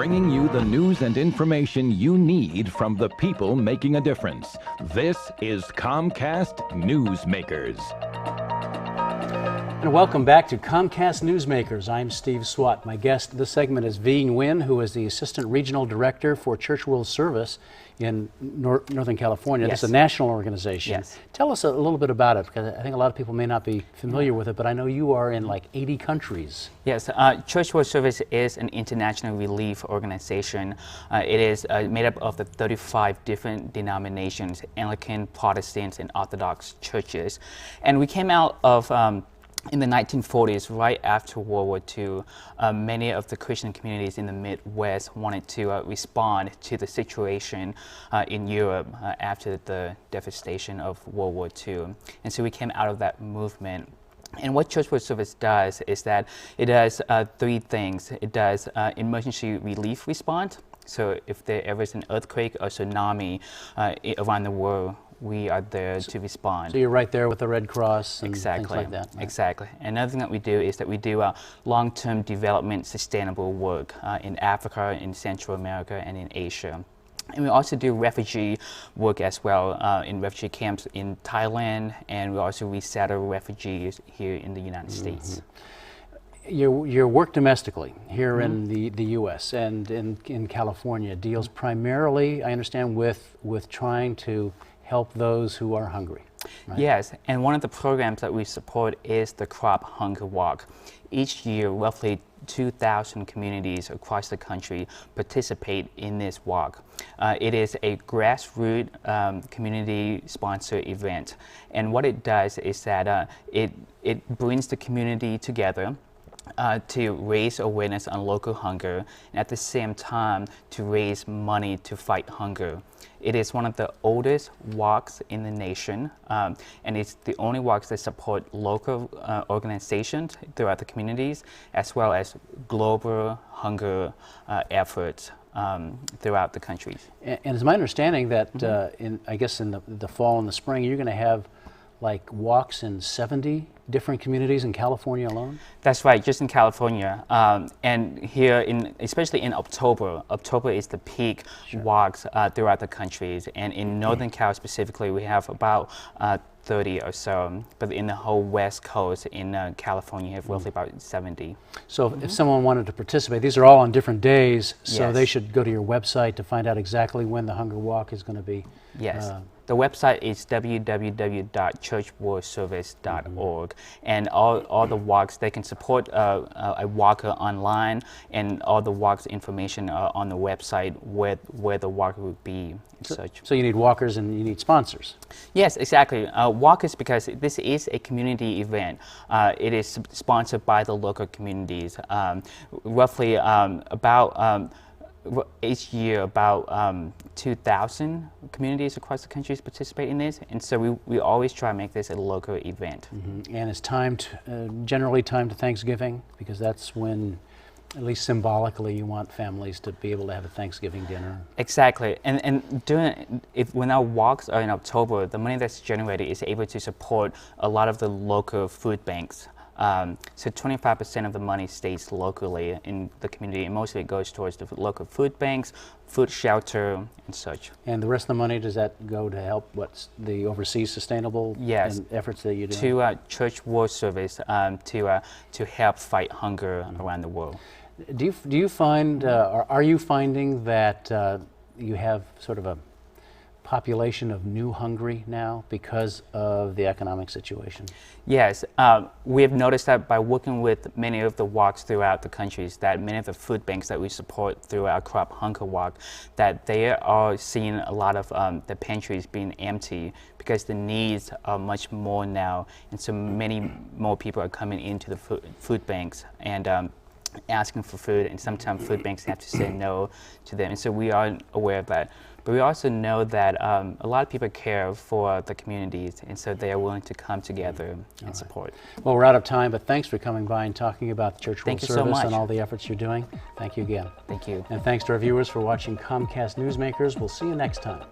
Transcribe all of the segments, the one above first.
bringing you the news and information you need from the people making a difference. This is Comcast Newsmakers. And welcome back to Comcast Newsmakers. I'm Steve Swat. My guest this segment is V. Nguyen, who is the Assistant Regional Director for Church World Service in Northern California. Yes. It's a national organization. Yes. Tell us a little bit about it, because I think a lot of people may not be familiar with it, but I know you are in like 80 countries. Yes, Church World Service is an international relief organization. It is made up of the 35 different denominations, Anglican, Protestants, and Orthodox churches. And we came out of in the 1940s, right after World War II, many of the Christian communities in the Midwest wanted to respond to the situation in Europe after the devastation of World War II. And so we came out of that movement. And what Church World Service does is that it does three things. It does emergency relief response. So if there ever is an earthquake or tsunami around the world, we are there to respond. So you're right there with the Red Cross and exactly. things like that. Right? Exactly. Another thing that we do is that we do long-term development sustainable work in Africa, in Central America, and in Asia. And we also do refugee work as well in refugee camps in Thailand, and we also resettle refugees here in the United States. Your work domestically here in the U.S. and in California deals primarily, I understand, with trying to help those who are hungry. Right? Yes, and one of the programs that we support is the Crop Hunger Walk. Each year, roughly 2,000 communities across the country participate in this walk. It is a grassroots community-sponsored event, and what it does is that it brings the community together to raise awareness on local hunger, and at the same time to raise money to fight hunger. It is one of the oldest walks in the nation, and it's the only walks that support local organizations throughout the communities, as well as global hunger efforts throughout the country. And it's my understanding that I guess in the fall and the spring, you're going to have like walks in 70 different communities in California alone? That's right, just in California. And here, especially in October is the peak walks throughout the countries. And in Northern Cal specifically, we have about 30 or so. But in the whole West Coast in California, you have roughly about 70. So if someone wanted to participate, these are all on different days, so Yes. they should go to your website to find out exactly when the Hunger Walk is going to be. Yes. The website is www.churchworldservice.org, and all the walks, they can support a walker online, and all the walks information are on the website where the walker would be and such. So you need walkers and you need sponsors. Yes, exactly. Walkers, because this is a community event. It is sponsored by the local communities. Roughly each year, about 2,000 communities across the country participate in this, and so we always try to make this a local event. And it's generally timed to Thanksgiving, because that's when, at least symbolically, you want families to be able to have a Thanksgiving dinner. Exactly, and when our walks are in October, the money that's generated is able to support a lot of the local food banks. So 25% of the money stays locally in the community, and most of it goes towards the local food banks, food shelter, and such. And the rest of the money, does that go to help the overseas sustainable efforts that you do? To Church World Service to help fight hunger around the world. Do you find, are you finding that you have sort of a population of new hungry now because of the economic situation? Yes, we have noticed that by working with many of the walks throughout the countries, that many of the food banks that we support through our Crop Hunger Walk, that they are seeing a lot of the pantries being empty because the needs are much more now, and so many more people are coming into the food banks and asking for food, and sometimes food banks have to say no to them, and so we are aware of that. But we also know that a lot of people care for the communities, and so they are willing to come together and support. Well, we're out of time, but thanks for coming by and talking about the Church World Service so much. and all the efforts you're doing. Thank you again. Thank you. And thanks to our viewers for watching Comcast Newsmakers. We'll see you next time.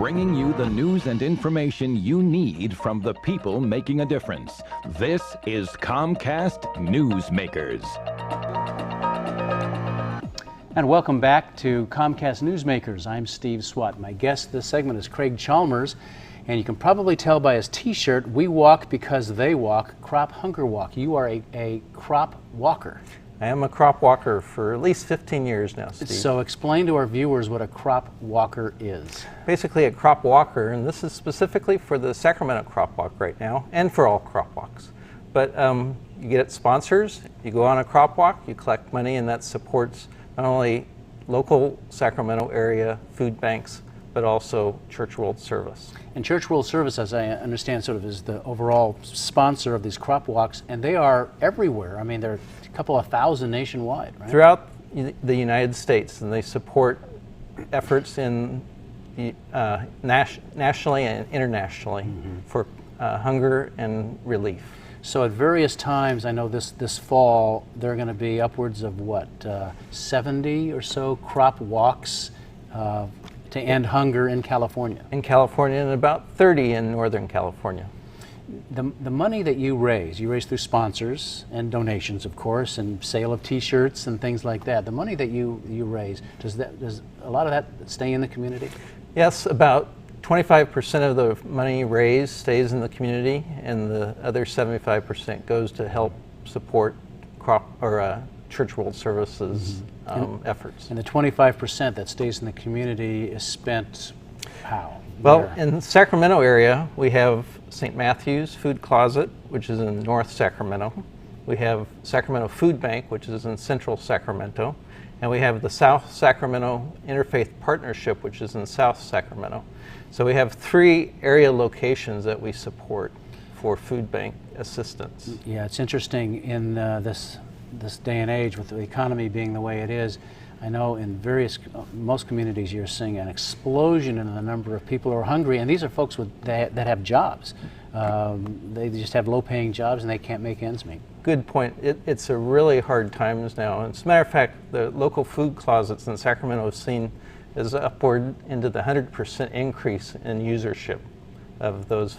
bringing you the news and information you need from the people making a difference. This is Comcast Newsmakers. And welcome back to Comcast Newsmakers. I'm Steve Swat. My guest this segment is Craig Chalmers, and you can probably tell by his t-shirt, "We walk because they walk," Crop Hunger Walk. You are a crop walker. I am a crop walker for at least 15 years now, Steve. So explain to our viewers what a crop walker is. Basically a crop walker, and this is specifically for the Sacramento Crop Walk right now, and for all crop walks. But you get sponsors, you go on a crop walk, you collect money, and that supports not only local Sacramento area food banks, but also Church World Service. And Church World Service, as I understand, sort of is the overall sponsor of these crop walks, and they are everywhere. I mean, they're a couple of thousand nationwide, right? Throughout the United States, and they support efforts in nationally and internationally for hunger and relief. So at various times, I know this fall, there are going to be upwards of 70 or so crop walks to end hunger in California. In California, and about 30 in Northern California. The money that you raise through sponsors and donations, of course, and sale of T-shirts and things like that. The money that you raise, does a lot of that stay in the community? Yes, about 25% of the money raised stays in the community, and the other 75% goes to help support Church World Services efforts. And the 25% that stays in the community is spent how? Well, Where? in the Sacramento area, we have St. Matthew's Food Closet, which is in North Sacramento. We have Sacramento Food Bank, which is in Central Sacramento. And we have the South Sacramento Interfaith Partnership, which is in South Sacramento. So we have 3 area locations that we support for food bank assistance. Yeah, it's interesting in this day and age with the economy being the way it is. I know in most communities you're seeing an explosion in the number of people who are hungry, and these are folks that have jobs. They just have low-paying jobs and they can't make ends meet. Good point. It's a really hard times now. As a matter of fact, the local food closets in Sacramento have seen is upward into the 100% increase in usership of those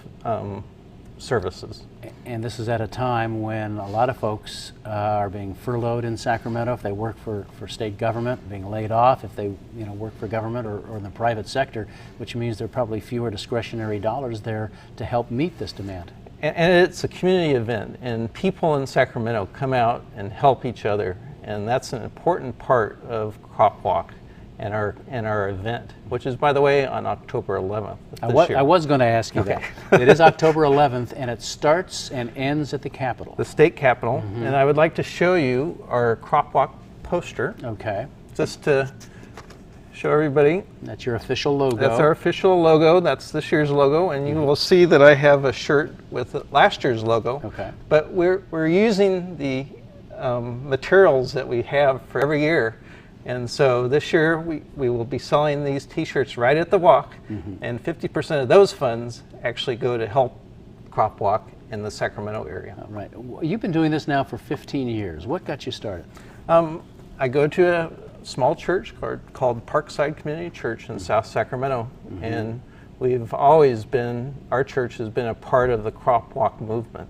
services. And this is at a time when a lot of folks are being furloughed in Sacramento if they work for state government, being laid off if they work for government or in the private sector, which means there are probably fewer discretionary dollars there to help meet this demand. And it's a community event, and people in Sacramento come out and help each other, and that's an important part of Crop Walk and our event, which is, by the way, on October 11th this year. I was going to ask you that. It is October 11th, and it starts and ends at the Capitol. The state capitol, and I would like to show you our Crop Walk poster. Okay. Just to show everybody. That's your official logo. That's our official logo. That's this year's logo, and you will see that I have a shirt with last year's logo. Okay. But we're using the materials that we have for every year. And so this year we will be selling these T-shirts right at the walk, and 50% of those funds actually go to help Crop Walk in the Sacramento area. All right. You've been doing this now for 15 years. What got you started? I go to a small church called Parkside Community Church in South Sacramento, and our church has been a part of the Crop Walk movement.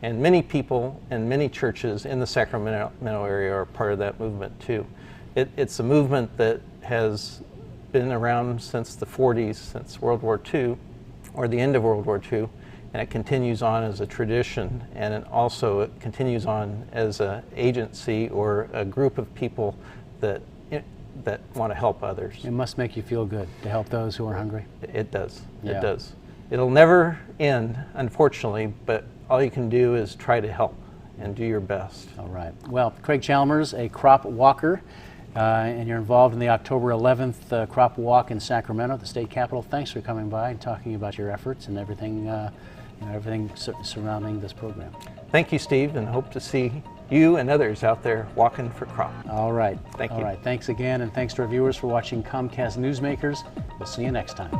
And many people and many churches in the Sacramento area are part of that movement too. It's a movement that has been around since the 40s, since World War II, or the end of World War II, and it continues on as a tradition, and it continues on as an agency or a group of people that want to help others. It must make you feel good to help those who are hungry. It does. Yeah. It does. It'll never end, unfortunately, but all you can do is try to help and do your best. All right. Well, Craig Chalmers, a crop walker, and you're involved in the October 11th Crop Walk in Sacramento, the state capitol. Thanks for coming by and talking about your efforts and everything, everything surrounding this program. Thank you, Steve, and hope to see you and others out there walking for crop. All right. Thank you. All right. Thanks again, and thanks to our viewers for watching Comcast Newsmakers. We'll see you next time.